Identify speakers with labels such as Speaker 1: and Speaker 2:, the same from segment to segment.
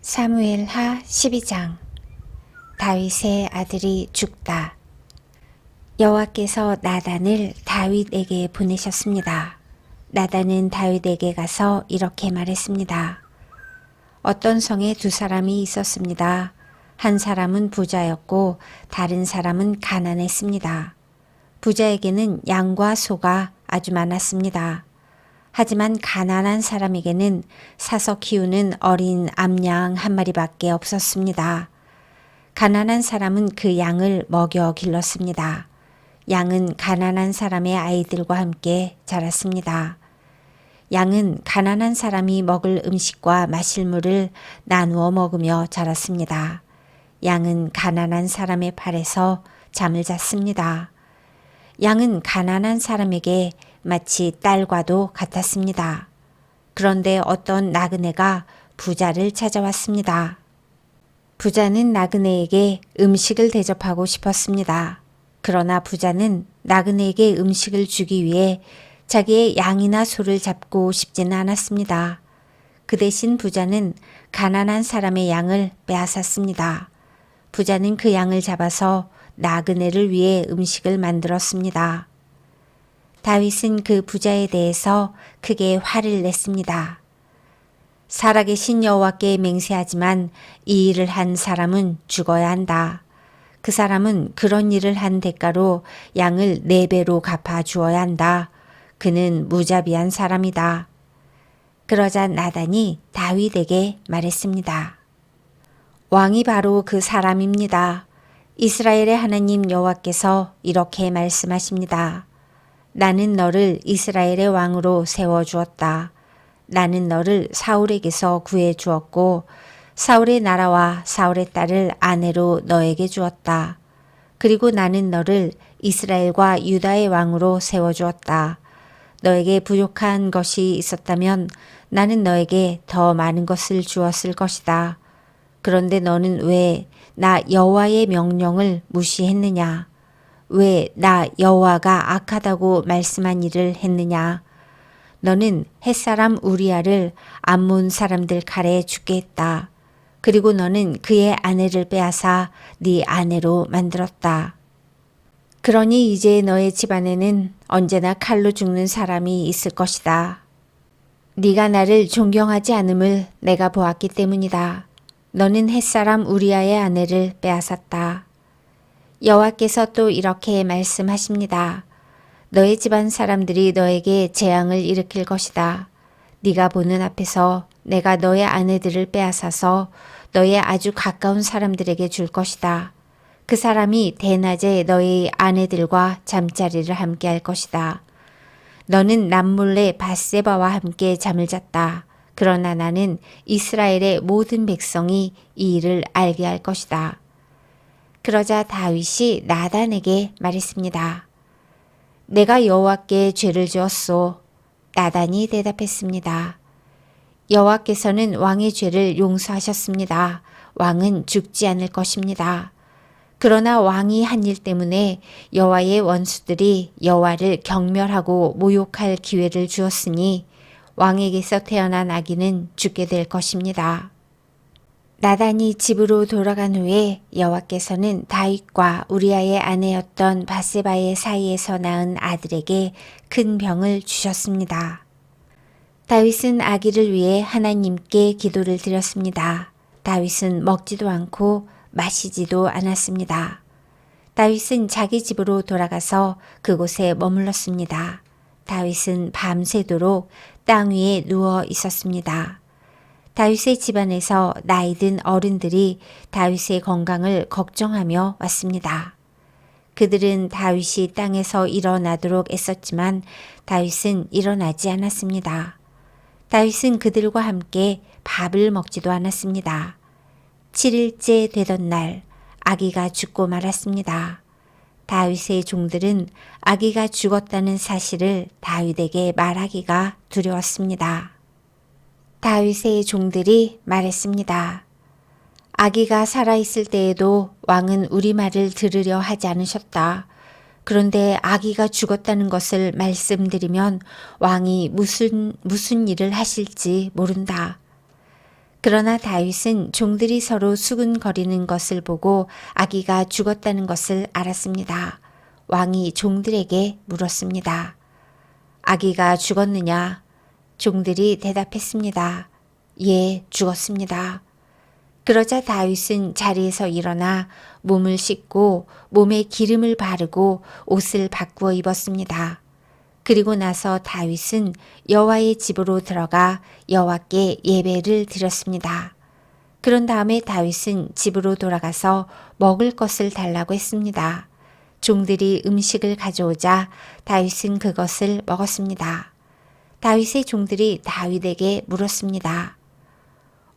Speaker 1: 사무엘하 12장. 다윗의 아들이 죽다. 여호와께서 나단을 다윗에게 보내셨습니다. 나단은 다윗에게 가서 이렇게 말했습니다. 어떤 성에 두 사람이 있었습니다. 한 사람은 부자였고 다른 사람은 가난했습니다. 부자에게는 양과 소가 아주 많았습니다. 하지만 가난한 사람에게는 사서 키우는 어린 암양 한 마리밖에 없었습니다. 가난한 사람은 그 양을 먹여 길렀습니다. 양은 가난한 사람의 아이들과 함께 자랐습니다. 양은 가난한 사람이 먹을 음식과 마실 물을 나누어 먹으며 자랐습니다. 양은 가난한 사람의 팔에서 잠을 잤습니다. 양은 가난한 사람에게 마치 딸과도 같았습니다. 그런데 어떤 나그네가 부자를 찾아왔습니다. 부자는 나그네에게 음식을 대접하고 싶었습니다. 그러나 부자는 나그네에게 음식을 주기 위해 자기의 양이나 소를 잡고 싶지는 않았습니다. 그 대신 부자는 가난한 사람의 양을 빼앗았습니다. 부자는 그 양을 잡아서 나그네를 위해 음식을 만들었습니다. 다윗은 그 부자에 대해서 크게 화를 냈습니다. 살아계신 여호와께 맹세하지만 이 일을 한 사람은 죽어야 한다. 그 사람은 그런 일을 한 대가로 양을 4배로 갚아 주어야 한다. 그는 무자비한 사람이다. 그러자 나단이 다윗에게 말했습니다. 왕이 바로 그 사람입니다. 이스라엘의 하나님 여호와께서 이렇게 말씀하십니다. 나는 너를 이스라엘의 왕으로 세워주었다. 나는 너를 사울에게서 구해주었고 사울의 나라와 사울의 딸을 아내로 너에게 주었다. 그리고 나는 너를 이스라엘과 유다의 왕으로 세워주었다. 너에게 부족한 것이 있었다면 나는 너에게 더 많은 것을 주었을 것이다. 그런데 너는 왜 나 여호와의 명령을 무시했느냐? 왜 나 여호와가 악하다고 말씀한 일을 했느냐? 너는 햇사람 우리아를 암몬 사람들 칼에 죽게 했다. 그리고 너는 그의 아내를 빼앗아 네 아내로 만들었다. 그러니 이제 너의 집안에는 언제나 칼로 죽는 사람이 있을 것이다. 네가 나를 존경하지 않음을 내가 보았기 때문이다. 너는 햇사람 우리아의 아내를 빼앗았다. 여호와께서 또 이렇게 말씀하십니다. 너의 집안 사람들이 너에게 재앙을 일으킬 것이다. 네가 보는 앞에서 내가 너의 아내들을 빼앗아서 너의 아주 가까운 사람들에게 줄 것이다. 그 사람이 대낮에 너의 아내들과 잠자리를 함께 할 것이다. 너는 남몰래 밧세바와 함께 잠을 잤다. 그러나 나는 이스라엘의 모든 백성이 이 일을 알게 할 것이다. 그러자 다윗이 나단에게 말했습니다. 내가 여호와께 죄를 지었소. 나단이 대답했습니다. 여호와께서는 왕의 죄를 용서하셨습니다. 왕은 죽지 않을 것입니다. 그러나 왕이 한 일 때문에 여호와의 원수들이 여호와를 경멸하고 모욕할 기회를 주었으니 왕에게서 태어난 아기는 죽게 될 것입니다. 나단이 집으로 돌아간 후에 여호와께서는 다윗과 우리아의 아내였던 밧세바의 사이에서 낳은 아들에게 큰 병을 주셨습니다. 다윗은 아기를 위해 하나님께 기도를 드렸습니다. 다윗은 먹지도 않고 마시지도 않았습니다. 다윗은 자기 집으로 돌아가서 그곳에 머물렀습니다. 다윗은 밤새도록 땅 위에 누워 있었습니다. 다윗의 집안에서 나이든 어른들이 다윗의 건강을 걱정하며 왔습니다. 그들은 다윗이 땅에서 일어나도록 애썼지만 다윗은 일어나지 않았습니다. 다윗은 그들과 함께 밥을 먹지도 않았습니다. 7일째 되던 날 아기가 죽고 말았습니다. 다윗의 종들은 아기가 죽었다는 사실을 다윗에게 말하기가 두려웠습니다. 다윗의 종들이 말했습니다. 아기가 살아있을 때에도 왕은 우리 말을 들으려 하지 않으셨다. 그런데 아기가 죽었다는 것을 말씀드리면 왕이 무슨 일을 하실지 모른다. 그러나 다윗은 종들이 서로 수군거리는 것을 보고 아기가 죽었다는 것을 알았습니다. 왕이 종들에게 물었습니다. 아기가 죽었느냐? 종들이 대답했습니다. 예, 죽었습니다. 그러자 다윗은 자리에서 일어나 몸을 씻고 몸에 기름을 바르고 옷을 바꾸어 입었습니다. 그리고 나서 다윗은 여호와의 집으로 들어가 여호와께 예배를 드렸습니다. 그런 다음에 다윗은 집으로 돌아가서 먹을 것을 달라고 했습니다. 종들이 음식을 가져오자 다윗은 그것을 먹었습니다. 다윗의 종들이 다윗에게 물었습니다.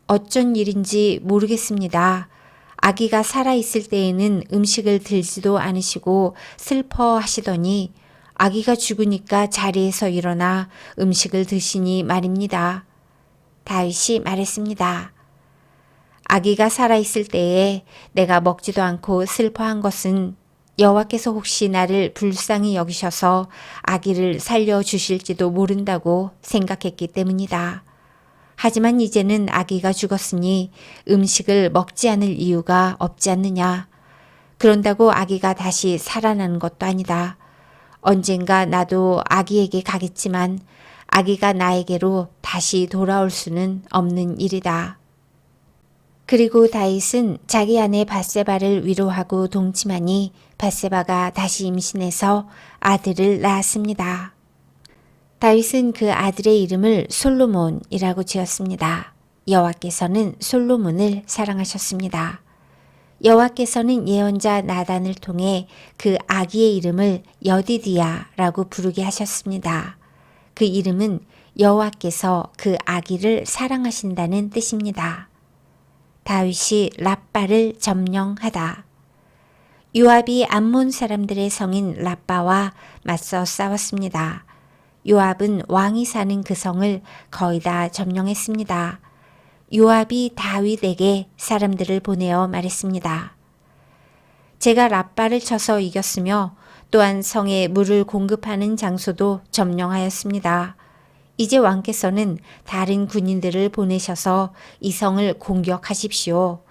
Speaker 1: 어쩐 일인지 모르겠습니다. 아기가 살아있을 때에는 음식을 들지도 않으시고 슬퍼하시더니 아기가 죽으니까 자리에서 일어나 음식을 드시니 말입니다. 다윗이 말했습니다. 아기가 살아있을 때에 내가 먹지도 않고 슬퍼한 것은 여호와께서 혹시 나를 불쌍히 여기셔서 아기를 살려주실지도 모른다고 생각했기 때문이다. 하지만 이제는 아기가 죽었으니 음식을 먹지 않을 이유가 없지 않느냐. 그런다고 아기가 다시 살아나는 것도 아니다. 언젠가 나도 아기에게 가겠지만 아기가 나에게로 다시 돌아올 수는 없는 일이다. 그리고 다윗은 자기 아내 밧세바를 위로하고 동침하니 밧세바가 다시 임신해서 아들을 낳았습니다. 다윗은 그 아들의 이름을 솔로몬이라고 지었습니다. 여호와께서는 솔로몬을 사랑하셨습니다. 여호와께서는 예언자 나단을 통해 그 아기의 이름을 여디디야라고 부르게 하셨습니다. 그 이름은 여호와께서 그 아기를 사랑하신다는 뜻입니다. 다윗이 랍바를 점령하다. 요압이 암몬 사람들의 성인 랍바와 맞서 싸웠습니다. 요압은 왕이 사는 그 성을 거의 다 점령했습니다. 요압이 다윗에게 사람들을 보내어 말했습니다. 제가 랍바를 쳐서 이겼으며 또한 성에 물을 공급하는 장소도 점령하였습니다. 이제 왕께서는 다른 군인들을 보내셔서 이 성을 공격하십시오.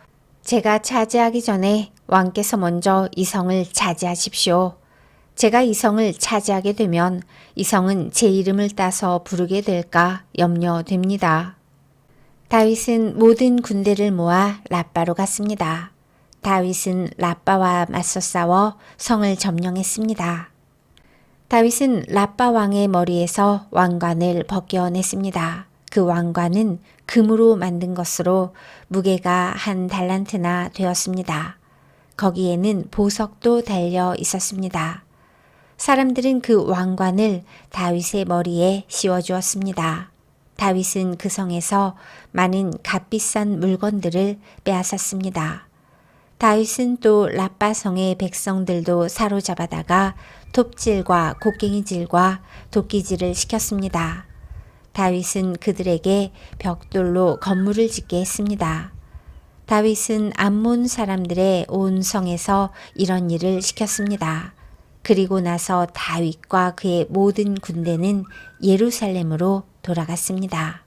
Speaker 1: 제가 차지하기 전에 왕께서 먼저 이 성을 차지하십시오. 제가 이 성을 차지하게 되면 이 성은 제 이름을 따서 부르게 될까 염려됩니다. 다윗은 모든 군대를 모아 랍바로 갔습니다. 다윗은 랍바와 맞서 싸워 성을 점령했습니다. 다윗은 랍바 왕의 머리에서 왕관을 벗겨냈습니다. 그 왕관은 금으로 만든 것으로 무게가 한 달란트나 되었습니다. 거기에는 보석도 달려 있었습니다. 사람들은 그 왕관을 다윗의 머리에 씌워주었습니다. 다윗은 그 성에서 많은 값비싼 물건들을 빼앗았습니다. 다윗은 또 랍바 성의 백성들도 사로잡아다가 톱질과 곡괭이질과 도끼질을 시켰습니다. 다윗은 그들에게 벽돌로 건물을 짓게 했습니다. 다윗은 암몬 사람들의 온 성에서 이런 일을 시켰습니다. 그리고 나서 다윗과 그의 모든 군대는 예루살렘으로 돌아갔습니다.